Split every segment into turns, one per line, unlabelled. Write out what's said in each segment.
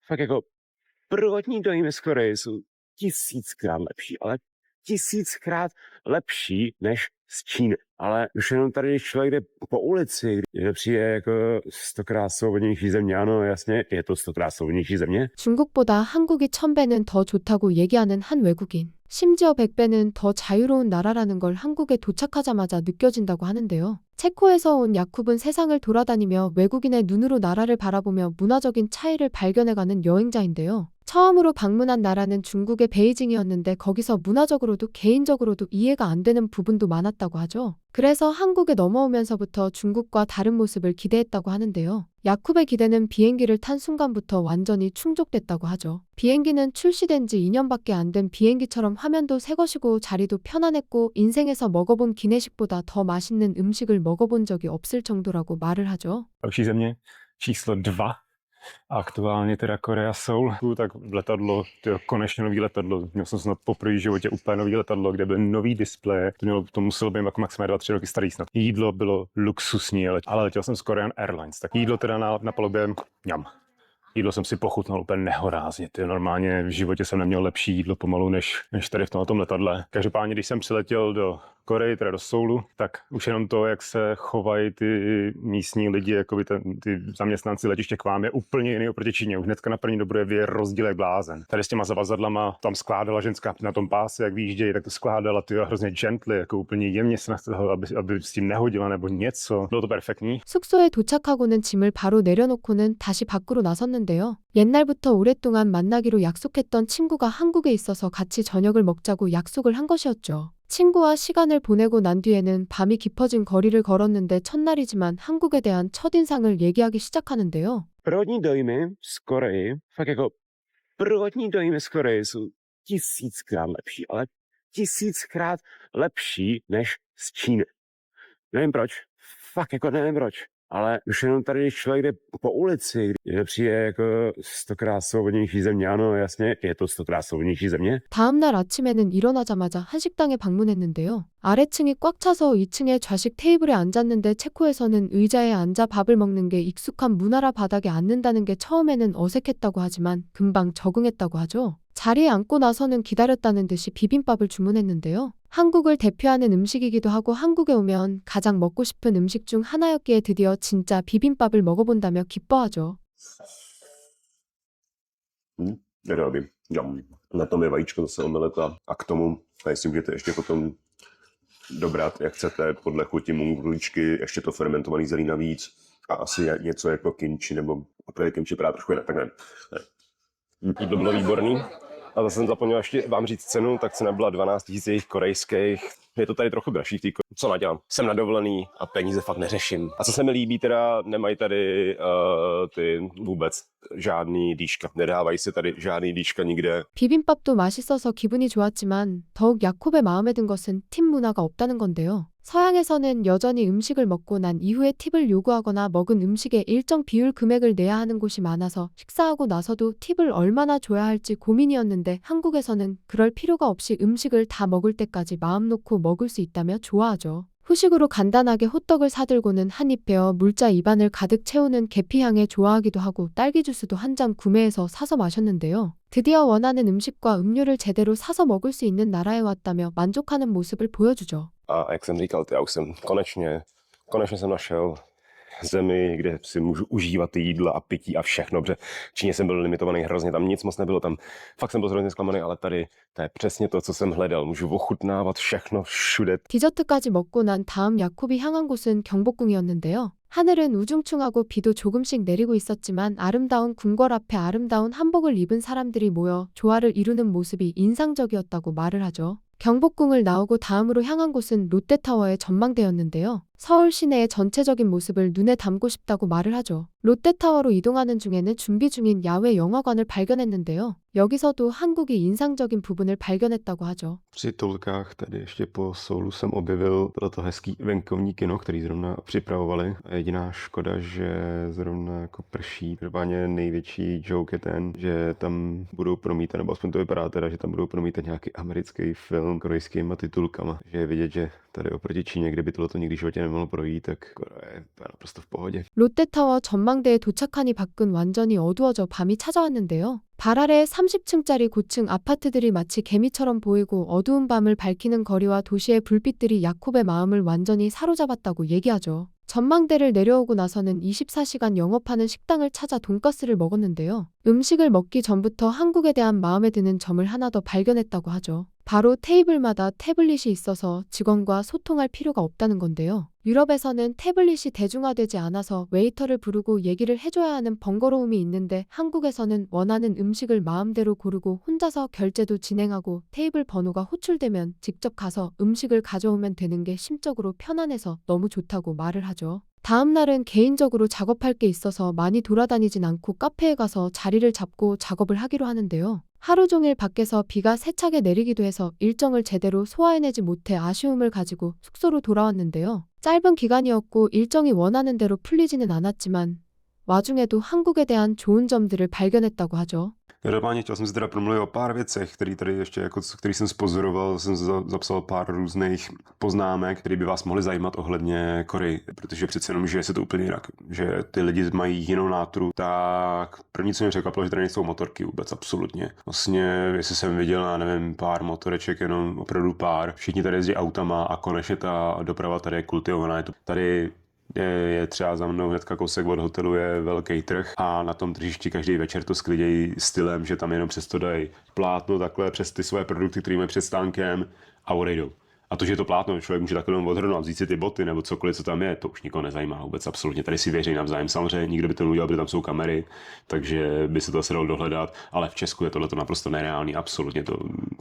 fakt jako prvotní dojmy z Koreje jsou tisíckrát lepší, ale tisíckrát lepší než z Číny. Ale už jenom tady, když člověk jde po ulici, kde přijde jako 100krát svobodnější země, ano, jasně, je to 100krát svobodnější země.
중국보다 한국이 1000배는 더 좋다고 얘기하는 한 외국인. 심지어 100배는 더 자유로운 나라라는 걸 한국에 도착하자마자 느껴진다고 하는데요. 체코에서 온 야쿱은 세상을 돌아다니며 외국인의 눈으로 나라를 바라보며 문화적인 차이를 발견해가는 여행자인데요. 처음으로 방문한 나라는 중국의 베이징이었는데 거기서 문화적으로도 개인적으로도 이해가 안 되는 부분도 많았다고 하죠. 그래서 한국에 넘어오면서부터 중국과 다른 모습을 기대했다고 하는데요. 야쿱의 기대는 비행기를 탄 순간부터 완전히 충족됐다고 하죠. 비행기는 출시된 지 2년밖에 안 된 비행기처럼 화면도 새 것이고 자리도 편안했고 인생에서 먹어본 기내식보다 더 맛있는 음식을 먹어본 적이 없을 정도라고 말을 하죠.
Další země číslo 2. Aktuálně teda Korea Seoul. Tak letadlo, konečně nový letadlo. Měl jsem snad poprvé v životě úplně nový letadlo, kde byl nový displej. To muselo být jako maximálně 2-3 roky starý snad. Jídlo bylo luxusní, ale letěl jsem s Korean Airlines. Tak jídlo teda na palubě ňam. Jídlo jsem si pochutnal úplně nehorázně. Normálně v životě jsem neměl lepší jídlo pomalu než tady v tomto letadle. Každopádně, když jsem přiletěl do Koreji, teda do Soulu, tak už jenom to, jak se chovají ty místní lidi, jakoby ty zaměstnanci letiště k vám, je úplně jiný oproti Číně. Už hnedka na první dobu je rozdíl jak blázen. Tady s těma zavazadlama tam skládala ženská na tom páse, jak výjíždějí, tak to skládala ty hrozně gently, jako úplně jemně se aby s tím nehodila nebo něco. Bylo to perfektní.
숙소에 도착하고는 짐을 바로 내려놓고는 다시 밖으로 나섰는데요. 옛날부터 오랫동안 만나기로 약속했던 친구가 한국에 있어서 같이 저녁을 먹자고 약속을 한 것이었죠. 친구와 시간을 보내고 난 뒤에는 밤이 깊어진 거리를 걸었는데 첫날이지만 한국에 대한 첫인상을 얘기하기 시작하는데요.
Prvotní dojmy z Koreji, fakt jako prvotní dojmy z Koreje jsou tisíckrát lepší, ale tisíckrát lepší než z Číny. Nevím proč, fakt jako nevím proč. Ale už jenom tady, když člověk jde po ulici, kde přijde jako 100krát svobodnější země, ano, jasně, je to 100krát svobodnější země.
다음날 아침에는 일어나자마자 한식당에 방문했는데요. 아래층이 꽉 차서 2층에 좌식 테이블에 앉았는데 체코에서는 의자에 앉아 밥을 먹는 게 익숙한 문화라 바닥에 앉는다는 게 처음에는 어색했다고 하지만 금방 적응했다고 하죠. 자리에 앉고 나서는 기다렸다는 듯이 비빔밥을 주문했는데요. 한국을 대표하는 음식이기도 하고 한국에 오면 가장 먹고 싶은 음식 중 하나였기에 드디어 진짜 비빔밥을 먹어본다며 기뻐하죠.
Nedal by. Na tom je vajíčko zase omeleta a k tomu, jestli můžete ještě potom dobrat, jak chcete, podle chuti mungruličky, ještě to fermentovaný zelí navíc a asi něco jako kimchi, nebo je kimchi právě trošku jinak, tak ne. Jídlo bylo výborný. A zase jsem zapomněl ještě vám říct cenu, tak cena byla 12 000 jejich korejských. Je to tady trochu dražší v té Co nadělám? Jsem na dovolený a peníze fakt neřeším. A co se mi líbí, teda nemají tady ty vůbec žádný dýška. Nedávají se tady žádný dýška nikde.
비빔밥도 맛있어서 기분이 좋았지만 더욱 야콥의 마음에 든 것은 팁 문화가 없다는 건데요. 서양에서는 여전히 음식을 먹고 난 이후에 팁을 요구하거나 먹은 음식의 일정 비율 금액을 내야 하는 곳이 많아서 식사하고 나서도 팁을 얼마나 줘야 할지 고민이었는데 한국에서는 그럴 필요가 없이 음식을 다 먹을 때까지 마음 놓고 먹을 수 있다며 좋아하죠. 후식으로 간단하게 호떡을 사들고는 한 입 베어 물자 입안을 가득 채우는 계피향에 좋아하기도 하고 딸기 주스도 한 잔 구매해서 사서 마셨는데요. 드디어 원하는 음식과 음료를 제대로 사서 먹을 수 있는 나라에 왔다며 만족하는 모습을 보여주죠.
A jak jsem říkal, já už jsem konečně jsem našel zemi, kde si můžu užívat ty jídla a pití a všechno, protože v Číně jsem byl limitovaný hrozně, tam nic moc nebylo, tam fakt jsem byl hrozně zklamaný, ale tady to je přesně to, co jsem hledal. Můžu ochutnávat všechno všude.
디저트까지 먹고 난 다음 야콥이 향한 곳은 경복궁이었는데요. 하늘은 우중충하고 비도 조금씩 내리고 있었지만 아름다운 궁궐 앞에 아름다운 한복을 입은 사람들이 모여 조화를 이루는 모습이 인상적이었다고 말을 하죠. 경복궁을 나오고 다음으로 향한 곳은 롯데타워의 전망대였는데요. 서울 시내의 전체적인 모습을 눈에 담고 싶다고 말을 하죠. 롯데타워로 이동하는 중에는 준비 중인 야외 영화관을 발견했는데요. 여기서도 한국이 인상적인 부분을 발견했다고 하죠.
Při toulkách tady ještě po Soulu jsem objevil toto hezký venkovní kino, který zrovna připravovali. A jediná škoda, že zrovna jako prší. Každopádně největší joke je ten, že tam budou promítat, nebo aspoň to vypadá teda, že tam budou promítat nějaký americký film korejskýma titulkama. Že je vidět, že tady oproti Číně, kde by tohleto nikdy v životě nemohl projít, tak Korea je naprosto v pohodě.
롯데타워 전망대에 도착하니 밖은 완전히 어두워져 밤이 찾아왔는데요. 발 아래 30층짜리 고층 아파트들이 마치 개미처럼 보이고 어두운 밤을 밝히는 거리와 도시의 불빛들이 야콥의 마음을 완전히 사로잡았다고 얘기하죠. 전망대를 내려오고 나서는 24시간 영업하는 식당을 찾아 돈가스를 먹었는데요. 음식을 먹기 전부터 한국에 대한 마음에 드는 점을 하나 더 발견했다고 하죠. 바로 테이블마다 태블릿이 있어서 직원과 소통할 필요가 없다는 건데요. 유럽에서는 태블릿이 대중화되지 않아서 웨이터를 부르고 얘기를 해줘야 하는 번거로움이 있는데 한국에서는 원하는 음식을 마음대로 고르고 혼자서 결제도 진행하고 테이블 번호가 호출되면 직접 가서 음식을 가져오면 되는 게 심적으로 편안해서 너무 좋다고 말을 하죠. 다음 날은 개인적으로 작업할 게 있어서 많이 돌아다니진 않고 카페에 가서 자리를 잡고 작업을 하기로 하는데요. 하루 종일 밖에서 비가 세차게 내리기도 해서 일정을 제대로 소화해내지 못해 아쉬움을 가지고 숙소로 돌아왔는데요. 짧은 기간이었고 일정이 원하는 대로 풀리지는 않았지만 와중에도 한국에 대한 좋은 점들을 발견했다고 하죠.
Každopádně chtěl jsem si teda promluvit o pár věcech, který tady ještě jako, který jsem spozoroval, jsem zapsal pár různých poznámek, které by vás mohly zajímat ohledně Koreji, protože přece jenom, že se to úplně jinak, že ty lidi mají jinou náturu, tak první, co mě překvapilo, že tady nejsou motorky vůbec, absolutně. Vlastně, jestli jsem viděl, já nevím, pár motoreček, jenom opravdu pár, všichni tady jezdí autama a konečně ta doprava tady je kultivovaná, je to tady je třeba za mnou hnedka kousek od hotelu je velký trh a na tom tržišti každý večer to sklidějí stylem, že tam jenom přesto dají plátno takhle přes ty svoje produkty, které mají před stánkem a odejdou. A to, že to plátno člověk může takhle odhrnout, vzít si ty boty nebo cokoliv, co tam je, to už nikoho nezajímá vůbec absolutně. Tady si věří navzájem. Samozřejmě nikdo by to neudělal, protože tam jsou kamery, takže by se to asi dalo dohledat, ale v Česku je tohle naprosto nereálný, absolutně.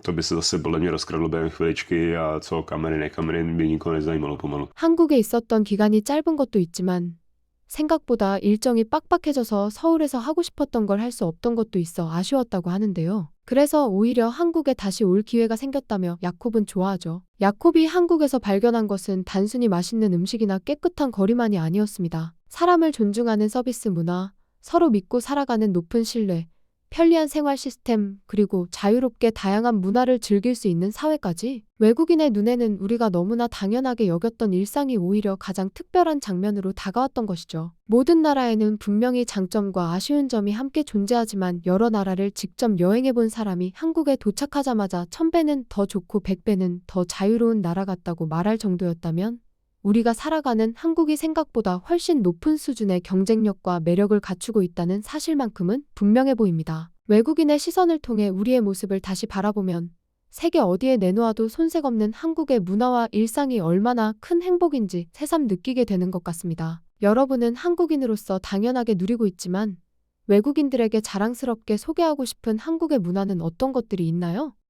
To by se zase podle mě rozkradlo během chviličky a co kamery, nekamery by nikoho nezajímalo pomalu.
한국에 있었던 기간이 짧은 것도 있지만 생각보다 일정이 빡빡해져서 서울에서 하고 싶었던 걸 할 수 없던 것도 있어 아쉬웠다고 하는데요. 그래서 오히려 한국에 다시 올 기회가 생겼다며 야콥은 좋아하죠. 야콥이 한국에서 발견한 것은 단순히 맛있는 음식이나 깨끗한 거리만이 아니었습니다. 사람을 존중하는 서비스 문화, 서로 믿고 살아가는 높은 신뢰, 편리한 생활 시스템, 그리고 자유롭게 다양한 문화를 즐길 수 있는 사회까지 외국인의 눈에는 우리가 너무나 당연하게 여겼던 일상이 오히려 가장 특별한 장면으로 다가왔던 것이죠. 모든 나라에는 분명히 장점과 아쉬운 점이 함께 존재하지만 여러 나라를 직접 여행해본 사람이 한국에 도착하자마자 1000배는 더 좋고 100배는 더 자유로운 나라 같다고 말할 정도였다면 우리가 살아가는 한국이 생각보다 훨씬 높은 수준의 경쟁력과 매력을 갖추고 있다는 사실만큼은 분명해 보입니다. 외국인의 시선을 통해 우리의 모습을 다시 바라보면 세계 어디에 내놓아도 손색 없는 한국의 문화와 일상이 얼마나 큰 행복인지 새삼 느끼게 되는 것 같습니다. 여러분은 한국인으로서 당연하게 누리고 있지만 외국인들에게 자랑스럽게 소개하고 싶은 한국의 문화는 어떤 것들이 있나요?